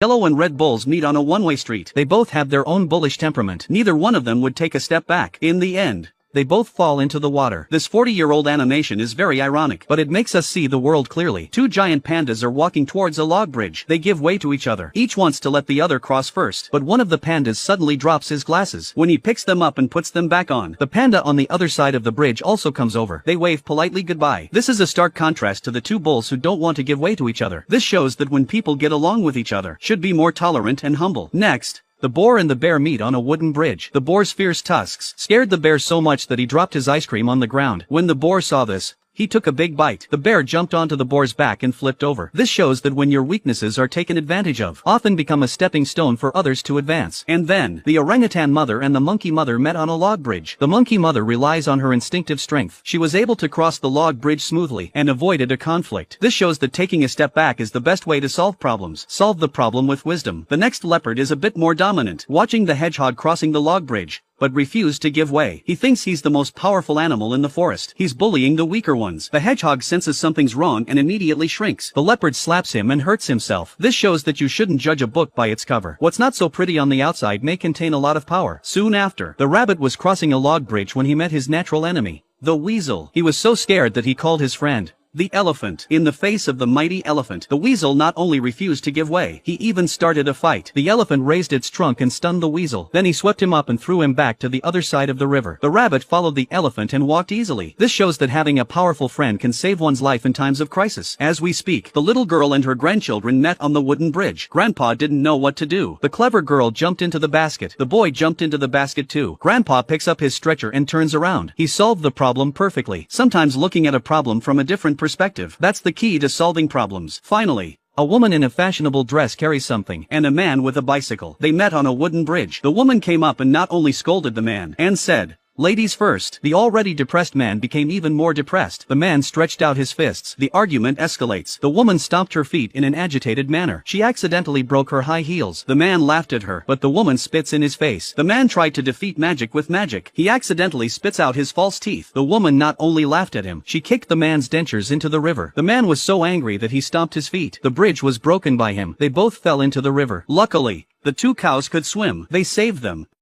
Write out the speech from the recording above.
Yellow and red bulls meet on a one-way street. They both have their own bullish temperament. Neither one of them would take a step back. In the end, they both fall into the water. This 40-year-old animation is very ironic, but it makes us see the world clearly. Two giant pandas are walking towards a log bridge. They give way to each other. Each wants to let the other cross first, but one of the pandas suddenly drops his glasses. When he picks them up and puts them back on, the panda on the other side of the bridge also comes over. They wave politely goodbye. This is a stark contrast to the two bulls who don't want to give way to each other. This shows that when people get along with each other, should be more tolerant and humble. Next, the boar and the bear meet on a wooden bridge. The boar's fierce tusks scared the bear so much that he dropped his ice cream on the ground. When the boar saw this, he took a big bite. The bear jumped onto the boar's back and flipped over. This shows that when your weaknesses are taken advantage of, often become a stepping stone for others to advance. And then, the orangutan mother and the monkey mother met on a log bridge. The monkey mother relies on her instinctive strength. She was able to cross the log bridge smoothly and avoided a conflict. This shows that taking a step back is the best way to solve problems. Solve the problem with wisdom. The next leopard is a bit more dominant. Watching the hedgehog crossing the log bridge, but refused to give way. He thinks he's the most powerful animal in the forest. He's bullying the weaker ones. The hedgehog senses something's wrong and immediately shrinks. The leopard slaps him and hurts himself. This shows that you shouldn't judge a book by its cover. What's not so pretty on the outside may contain a lot of power. Soon after, the rabbit was crossing a log bridge when he met his natural enemy, the weasel. He was so scared that he called his friend the elephant. In the face of the mighty elephant, the weasel not only refused to give way, he even started a fight. The elephant raised its trunk and stunned the weasel. Then he swept him up and threw him back to the other side of the river. The rabbit followed the elephant and walked easily. This shows that having a powerful friend can save one's life in times of crisis. As we speak, the little girl and her grandchildren met on the wooden bridge. Grandpa didn't know what to do. The clever girl jumped into the basket. The boy jumped into the basket too. Grandpa picks up his stretcher and turns around. He solved the problem perfectly. Sometimes looking at a problem from a different perspective, that's the key to solving problems. Finally, a woman in a fashionable dress carries something, and a man with a bicycle. They met on a wooden bridge. The woman came up and not only scolded the man, and said, "Ladies first." The already depressed man became even more depressed. The man stretched out his fists. The argument escalates. The woman stomped her feet in an agitated manner. She accidentally broke her high heels. The man laughed at her, but the woman spits in his face. The man tried to defeat magic with magic. He accidentally spits out his false teeth. The woman not only laughed at him, she kicked the man's dentures into the river. The man was so angry that he stomped his feet. The bridge was broken by him. They both fell into the river. Luckily, the two cows could swim. They saved them.